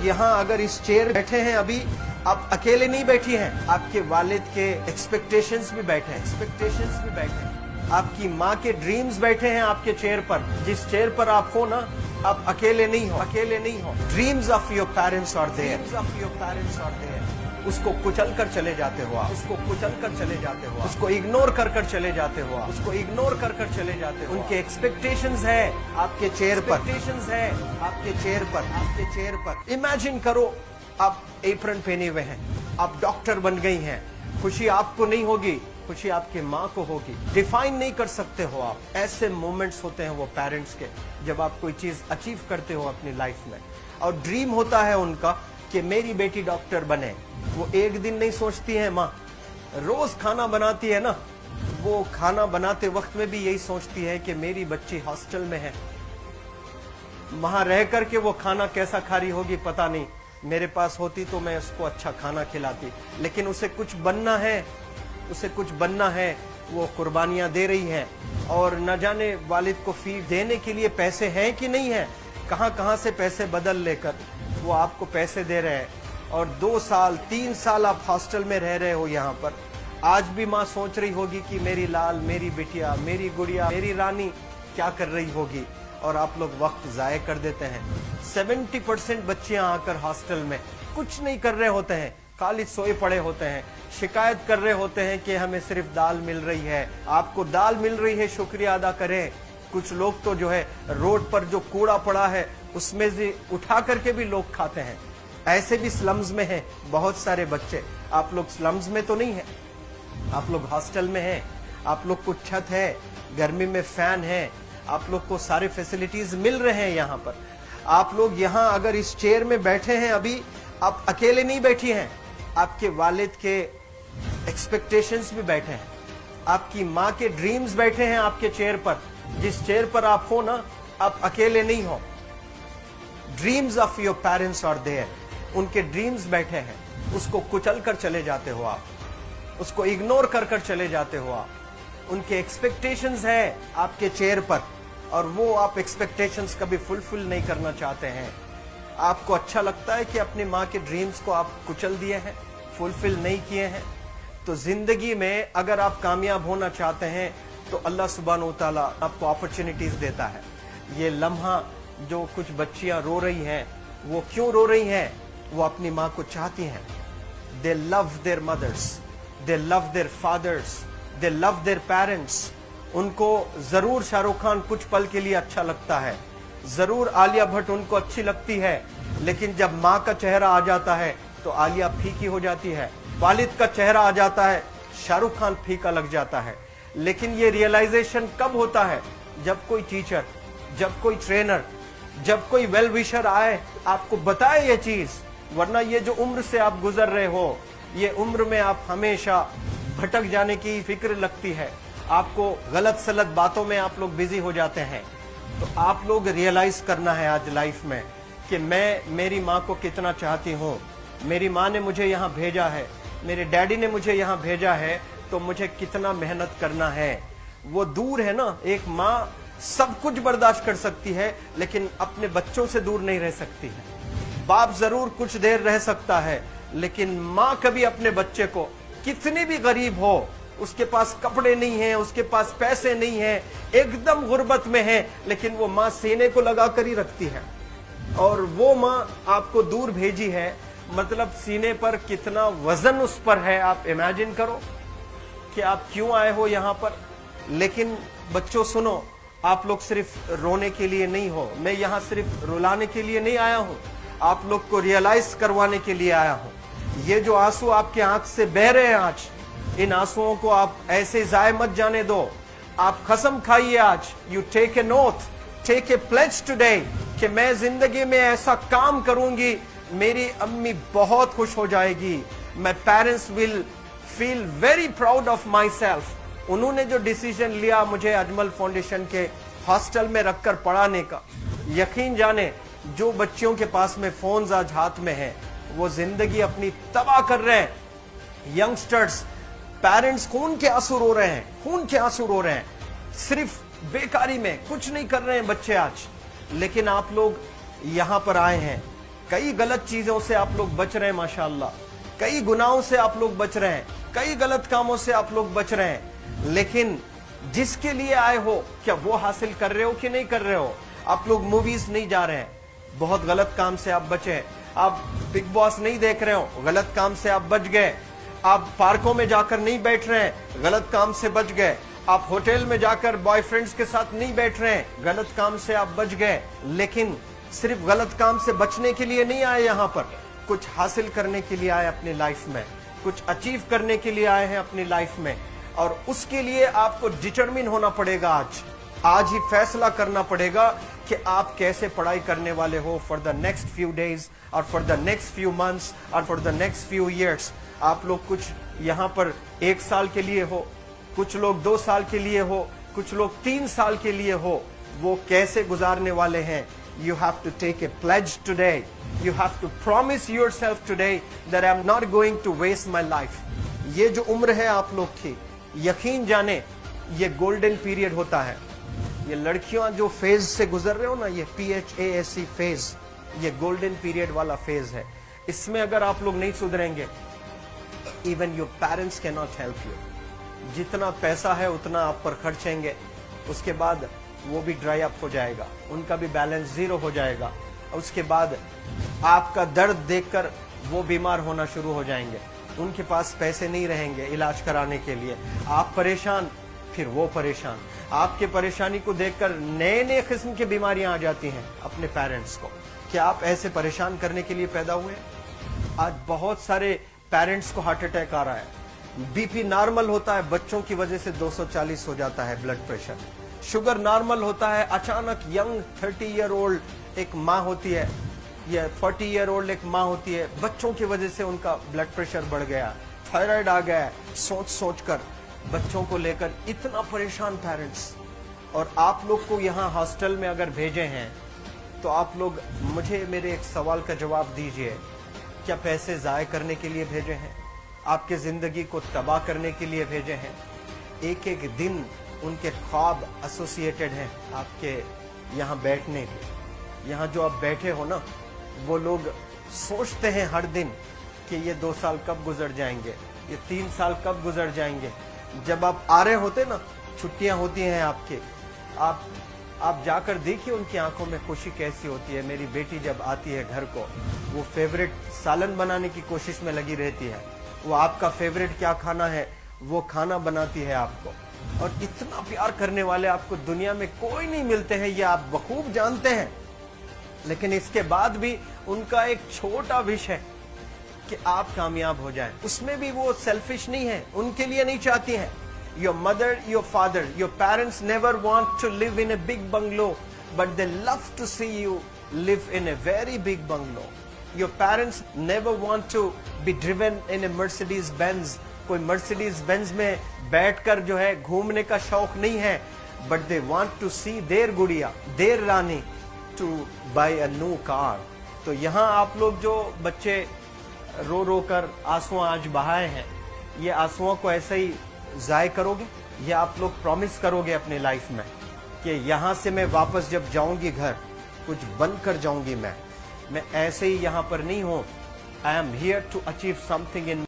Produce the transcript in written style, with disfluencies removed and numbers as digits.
यहाँ अगर इस चेयर बैठे हैं अभी, आप अकेले नहीं बैठी हैं, आपके वालिद के एक्सपेक्टेशंस भी बैठे हैं, आपकी माँ के ड्रीम्स बैठे हैं आपके चेयर पर। जिस चेयर पर आप हो ना, आप अकेले नहीं हो। Dreams of your parents are there. उसको कुचल कर चले जाते हो आप, उसको इग्नोर कर चले जाते हो उनके एक्सपेक्टेशंस है आपके चेयर पर। इमेजिन करो, आप एप्रन पहने हुए हैं, आप डॉक्टर बन गई हैं। खुशी आपको नहीं होगी, खुशी आपके माँ को होगी। डिफाइन नहीं कर सकते हो आप। ऐसे मोमेंट्स होते हैं वो पेरेंट्स के, जब आप कोई चीज अचीव करते हो अपनी लाइफ में, और ड्रीम होता है उनका कि मेरी बेटी डॉक्टर बने। वो एक दिन नहीं सोचती है माँ, रोज खाना बनाती है ना, वो खाना बनाते वक्त में भी यही सोचती है कि मेरी बच्ची हॉस्टल में है, वहां रह करके वो खाना कैसा खा रही होगी पता नहीं, मेरे पास होती तो मैं उसको अच्छा खाना खिलाती। लेकिन उसे कुछ बनना है, वो कुर्बानियां दे रही है, और न जाने वालिद को फी देने के लिए पैसे हैं कि नहीं है, कहां से पैसे बदल लेकर वो आपको पैसे दे रहे हैं। और 2 साल 3 साल आप हॉस्टल में रह रहे हो यहाँ पर। आज भी माँ सोच रही होगी कि मेरी लाल, मेरी बिटिया, मेरी गुड़िया, मेरी रानी क्या कर रही होगी, और आप लोग वक्त जाया कर देते हैं। 70% बच्चियां आकर हॉस्टल में कुछ नहीं कर रहे होते हैं, खाली सोए पड़े होते हैं, शिकायत कर रहे होते हैं कि हमें सिर्फ दाल मिल रही है। आपको दाल मिल रही है, शुक्रिया अदा करें। कुछ लोग तो जो है रोड पर जो कूड़ा पड़ा है उसमें से उठा करके भी लोग खाते हैं। ऐसे भी स्लम्स में हैं बहुत सारे बच्चे। आप लोग स्लम्स में तो नहीं है, आप लोग हॉस्टल में हैं, आप लोग को छत है, गर्मी में फैन है, आप लोग को सारे फैसिलिटीज मिल रहे हैं यहाँ पर। आप लोग यहाँ अगर इस चेयर में बैठे हैं अभी, आप अकेले नहीं बैठी हैं, आपके वालिद के एक्सपेक्टेशंस भी बैठे हैं, आपकी माँ के ड्रीम्स बैठे हैं आपके चेयर पर। जिस चेयर पर आप हो ना, आप अकेले नहीं हो। Dreams of your parents are there. उनके ड्रीम्स बैठे हैं, उसको कुचल कर चले जाते हो आप, उसको इग्नोर कर चले जाते हो आप। उनके एक्सपेक्टेशंस है आपके चेयर पर, और वो आप एक्सपेक्टेशंस कभी फुलफिल नहीं करना चाहते हैं। आपको अच्छा लगता है कि अपनी माँ के ड्रीम्स को आप कुचल दिए हैं, फुलफिल नहीं किए हैं। तो जिंदगी में अगर आप कामयाब होना चाहते हैं तो अल्लाह सुब्हानहू व तआला आपको अपॉर्चुनिटीज देता है। ये लम्हा जो कुछ बच्चियां रो रही हैं, वो क्यों रो रही हैं? वो अपनी माँ को चाहती हैं। They love their mothers, they love their fathers, they love their parents. उनको जरूर शाहरुख खान कुछ पल के लिए अच्छा लगता है, जरूर आलिया भट्ट उनको अच्छी लगती है, लेकिन जब माँ का चेहरा आ जाता है तो आलिया फीकी हो जाती है। वालिद का चेहरा आ जाता है, शाहरुख खान फीका लग जाता है। लेकिन ये रियलाइजेशन कब होता है? जब कोई टीचर, जब कोई ट्रेनर, जब कोई वेल विशर आए, आपको बताए ये चीज। वरना ये जो उम्र से आप गुजर रहे हो, ये उम्र में आप हमेशा भटक जाने की फिक्र लगती है, आपको गलत सलत बातों में आप लोग बिजी हो जाते हैं। तो आप लोग रियलाइज करना है आज लाइफ में कि मैं मेरी माँ को कितना चाहती हूँ। मेरी माँ ने मुझे यहाँ भेजा है, मेरे डैडी ने मुझे यहाँ भेजा है, तो मुझे कितना मेहनत करना है। वो दूर है ना, एक माँ सब कुछ बर्दाश्त कर सकती है, लेकिन अपने बच्चों से दूर नहीं रह सकती है। बाप जरूर कुछ देर रह सकता है, लेकिन माँ कभी अपने बच्चे को, कितनी भी गरीब हो, उसके पास कपड़े नहीं है, उसके पास पैसे नहीं है, एकदम गुर्बत में है, लेकिन वो माँ सीने को लगा कर ही रखती है। और वो माँ आपको दूर भेजी है, मतलब सीने पर कितना वजन उस पर है। आप इमेजिन करो कि आप क्यों आए हो यहाँ पर। लेकिन बच्चों सुनो, आप लोग सिर्फ रोने के लिए नहीं हो, मैं यहाँ सिर्फ रुलाने के लिए नहीं आया हूँ, आप लोग को रियलाइज करवाने के लिए आया हूँ। ये जो आंसू आपके आंख से बह रहे हैं आज, इन आंसुओं को आप ऐसे जाए मत जाने दो। आप कसम खाइए आज, you take a note, take a pledge today, कि मैं जिंदगी में ऐसा काम करूंगी, मेरी अम्मी बहुत खुश हो जाएगी। My parents will feel very proud of my self. उन्होंने जो डिसीजन लिया मुझे अजमल फाउंडेशन के हॉस्टल में रखकर पढ़ाने का, यकीन जाने जो बच्चियों के पास में फोन्स आज हाथ में हैं, वो जिंदगी अपनी तबाह कर रहे हैं। यंगस्टर्स, पेरेंट्स खून के आंसू रो रहे हैं, खून के आंसू रो रहे हैं, सिर्फ बेकारी में कुछ नहीं कर रहे हैं बच्चे आज। लेकिन आप लोग यहाँ पर आए हैं, कई गलत चीजों से आप लोग बच रहे हैं माशाअल्लाह, कई गुनाहों से आप लोग बच रहे हैं, कई गलत कामों से आप लोग बच रहे हैं, लेकिन जिसके लिए आए हो क्या वो हासिल कर रहे हो कि नहीं कर रहे हो? आप लोग मूवीज नहीं जा रहे हैं, बहुत गलत काम से आप बचे हैं। आप बिग बॉस नहीं देख रहे हो, गलत काम से आप बच गए। आप पार्कों में जाकर नहीं बैठ रहे हैं, गलत काम से बच गए। आप होटल में जाकर बॉयफ्रेंड्स के साथ नहीं बैठ रहे हैं, गलत काम से आप बच गए। लेकिन सिर्फ गलत काम से बचने के लिए नहीं आए, यहाँ पर कुछ हासिल करने के लिए आए अपनी लाइफ में, कुछ अचीव करने के लिए आए हैं अपनी लाइफ में। और उसके लिए आपको डिटरमिन होना पड़ेगा। आज ही फैसला करना पड़ेगा कि आप कैसे पढ़ाई करने वाले हो for the next few days और for the next few months और for the next few years. आप लोग कुछ यहाँ पर 1 साल के लिए हो, कुछ लोग 2 साल के लिए हो, कुछ लोग 3 साल के लिए हो, वो कैसे गुजारने वाले हैं? You have to take a pledge today. You have to promise yourself today that I'm not going to waste my life. ये जो उम्र है आप लोग की, यकीन जाने ये गोल्डन पीरियड होता है। ये लड़कियां जो फेज से गुजर रहे हो ना, ये PHASC फेज, ये गोल्डन पीरियड वाला फेज है। इसमें अगर आप लोग नहीं सुधरेंगे, even your parents cannot help you. जितना पैसा है उतना आप पर खर्चेंगे, उसके बाद वो भी ड्राई अप हो जाएगा, उनका भी बैलेंस जीरो हो जाएगा। और उसके बाद आपका दर्द देखकर वो बीमार होना शुरू हो जाएंगे, उनके पास पैसे नहीं रहेंगे इलाज कराने के लिए। आप परेशान, फिर वो परेशान। आपके परेशानी को देखकर नए नए किस्म की बीमारियां आ जाती हैं अपने पेरेंट्स को। क्या आप ऐसे परेशान करने के लिए पैदा हुए? आज बहुत सारे पेरेंट्स को हार्ट अटैक आ रहा है, BP नॉर्मल होता है, बच्चों की वजह से 240 हो जाता है ब्लड प्रेशर। शुगर नॉर्मल होता है, अचानक यंग 30 ईयर ओल्ड एक माँ होती है या 40 ईयर ओल्ड एक माँ होती है, बच्चों की वजह से उनका ब्लड प्रेशर बढ़ गया, थायराइड आ गया। सोच सोच कर बच्चों को लेकर इतना परेशान पेरेंट्स। और आप लोग को यहाँ हॉस्टल में अगर भेजे हैं तो आप लोग मुझे मेरे एक सवाल का जवाब दीजिए, क्या पैसे ज़ाय करने के लिए भेजे हैं? आपके जिंदगी को तबाह करने के लिए भेजे हैं? एक एक दिन उनके ख्वाब एसोसिएटेड हैं आपके यहाँ बैठने के। यहाँ जो आप बैठे हो ना, वो लोग सोचते हैं हर दिन कि ये 2 साल कब गुजर जाएंगे, ये 3 साल कब गुजर जाएंगे। जब आप आ रहे होते ना, छुट्टियाँ होती हैं आपके, आप जाकर देखिए उनकी आंखों में खुशी कैसी होती है। मेरी बेटी जब आती है घर को, वो फेवरेट सालन बनाने की कोशिश में लगी रहती है। वो आपका फेवरेट क्या खाना है वो खाना बनाती है आपको। और इतना प्यार करने वाले आपको दुनिया में कोई नहीं मिलते हैं, ये आप बखूब जानते हैं। लेकिन इसके बाद भी उनका एक छोटा विश है कि आप कामयाब हो जाएं। उसमें भी वो सेल्फिश नहीं है, उनके लिए नहीं चाहती हैं। Your mother, your father, your parents never want to live in a big bungalow, but they love to see you live in a very big bungalow. Your parents never want to be driven in a Mercedes Benz. कोई Mercedes Benz में बैठकर जो है घूमने का शौक नहीं है, but they want to see their गुड़िया, their Rani to buy a new car. तो यहाँ आप लोग जो बच्चे रो रो कर आंसू आज बहाए हैं, ये आंसुओं को ऐसे ही ज़ाय करोगे? ये आप लोग प्रॉमिस करोगे अपनी लाइफ में कि यहाँ से मैं वापस जब जाऊंगी घर, कुछ बन कर जाऊंगी। मैं ऐसे ही यहाँ पर नहीं हूँ। I am here to achieve something in